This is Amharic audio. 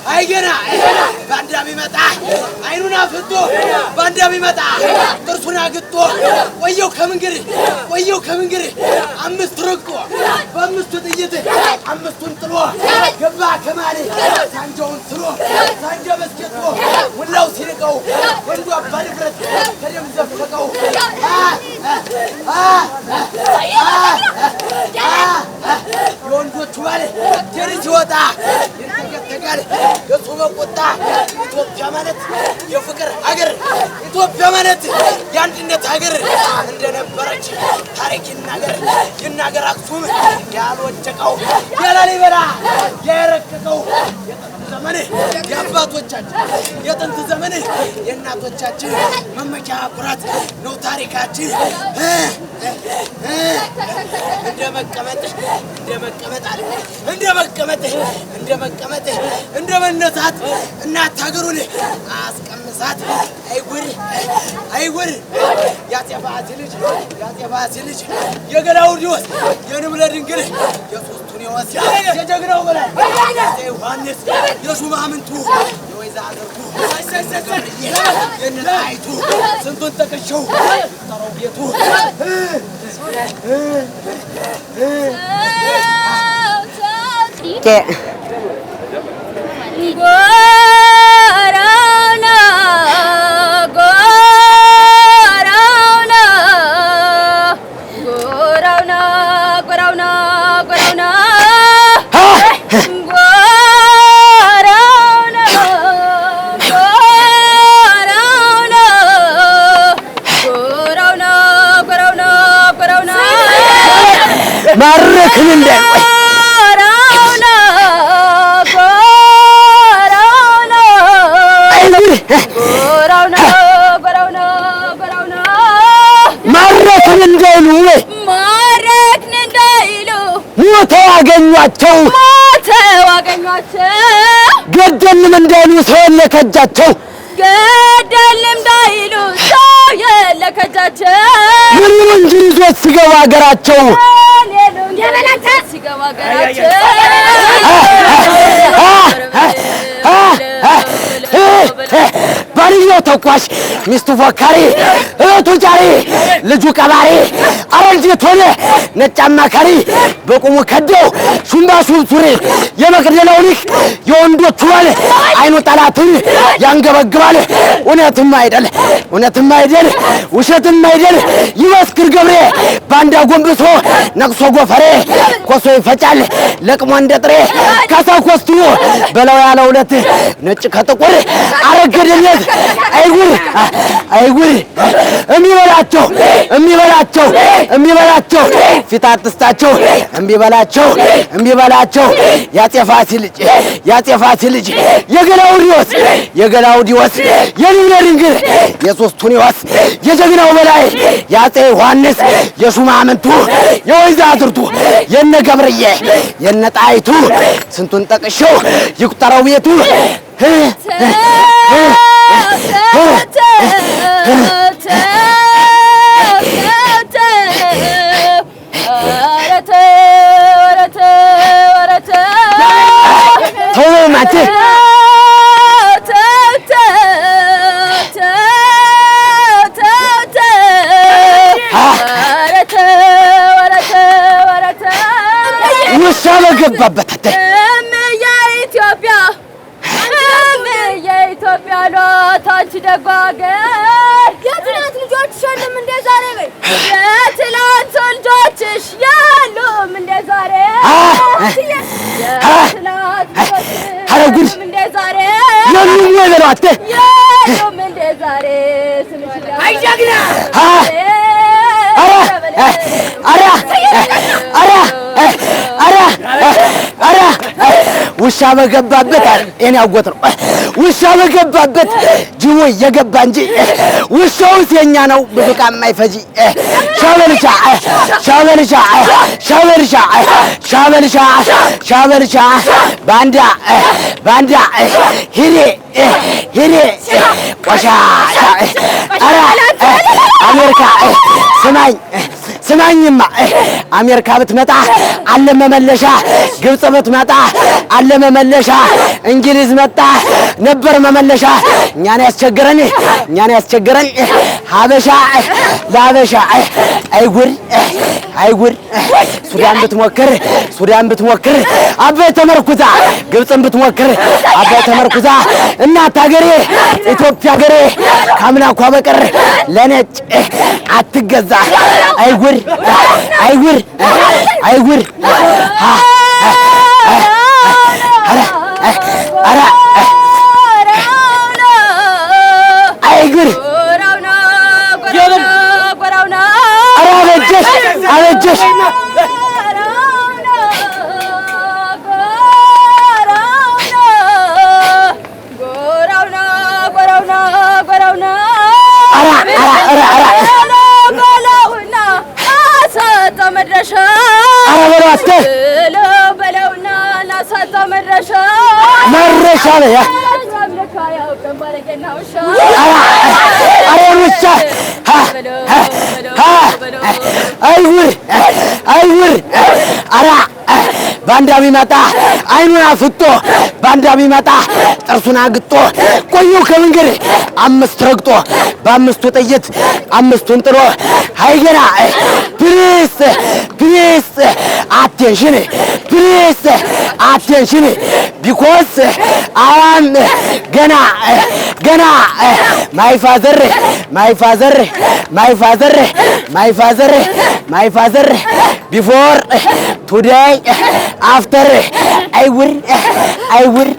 አይገና ባንዳም ይመጣ አይኑን አፍጦ ባንዳም ይመጣ ጥርሱን አግጦ ወየው ከምንግር አምስት ረግጦ በአምስቱ ጥይት አምስቱን ጥሎ ገባ ከማለ ሳንጃውን ስሎ ሳንጃ በስኬቶ ሁላው ሲርቀው ወንዱ አባ ንብረት ከደም ዘፈቀው የወንዶቹ ባለ ጀሪ ሲወጣ ይንተገተጋል ገጹ በቁጣ ኢትዮጵያ ማለት የፍቅር ሀገር ኢትዮጵያ ማለት የአንድነት ሀገር እንደነበረች ታሪክ ይናገር አክሱም ያልወደቀው ያላሊበላ ያረቀቀው ዘመን የአባቶቻችን የጥንት ዘመን የእናቶቻችን መመኪያ ኩራት ነው ታሪካችን እንደ መነሳት እናት ሀገሩን አስቀምሳት አይጉር ያፄ ፋሲል ልጅ የገላውዲዮስ የንብለ ድንግል የሶስቱን የወስ የጀግናው በላይ ዮሐንስ የሹማምንቱ የወይዛዝርቱ የነጣይቱ ስንቱን ጠቅሼው ጠራው ቤቱ ማረክን እንደ ማረክን እንዳይሉ ሞተው አገኟቸው ገደልም እንዳይሉ ሰው የለከጃቸው ምን እንጂ ይዞት ሲገባ ሀገራቸው ባልየው ተኳሽ ሚስቱ ፎካሪ እህቱ ጃሪ ልጁ ቀባሪ አረንጀት ሆነ ነጭ አማካሪ በቁሙ ከደው ሹምባሹ ሱሪ የመቅደላው ልጅ የወንዶቹ ባል አይኑ ጠላትን ያንገበግባል እውነትም አይደል ውሸትም አይደል ይመስክር ገብሬ ባንዳ ጎንብሶ ነቅሶ ጎፈሬ ኮሶ ይፈጫል ለቅሞ እንደ ጥሬ ከሰው ኮስትዮ በለው ያለ ሁለት ነጭ ከጥቁር አረገደለት አይጉር እሚበላቸው ፊት አትስጣቸው እምቢበላቸው ያፄ ፋሲል ልጅ የገላውዲዮስ የንብለ ድንግል የሶስቱን የወስ የጀግናው በላይ ያፄ ዮሐንስ የሹማምንቱ የወይዛዝርቱ የነ ገብርዬ የነ ጣይቱ ስንቱን ጠቅሼው ይቁጠረው ቤቱ ውሻ በገባበት የኢትዮጵያ ሎታች ደጓ ሀገር የትናንት ልጆችሽ የሉም እንደ ዛሬ በይ የትናንት ልጆችሽ የሉም እንደ ዛሬ የትናንት ልጆችሽ እንደ ዛሬ የሉም እንደ ዛሬ አይ ጀግና ውሻ በገባበት እኔ አጎት ነው ውሻ በገባበት ጅቦ እየገባ እንጂ ውሻውስ የኛ ነው ብዙ ዕቃ የማይፈጂ ሻበልሻ ባንዳ ሂሬ ቆሻሻ አሜሪካ ስማኝማ አሜሪካ ብትመጣ አለ መመለሻ ግብጽ ብትመጣ አለ መመለሻ እንግሊዝ መጣ ነበር መመለሻ እኛን ያስቸገረን ሀበሻ ለሀበሻ አይጉድ ሱዳን ብትሞክር አባይ ተመርኩዛ ግብጽን ብትሞክር አባይ ተመርኩዛ እናት ሀገሬ ኢትዮጵያ ሀገሬ ካምላኳ በቀር ለነጭ አትገዛ አይጉድ አይጉድ አበጀሽ አይውር አራ ባንዳ ቢመጣ አይኑን አፍጦ ባንዳ ቢመጣ ጥርሱን አግጦ ቆየው ከመንገድ አምስት ረግጦ በአምስቱ ጥይት አምስቱን ጥሎ ሃይገና ፕሊስ አቴንሽን ቢኮዝ አም ገና ማይ ፋዘር ቢፎር ቱዴይ አፍተር አይውር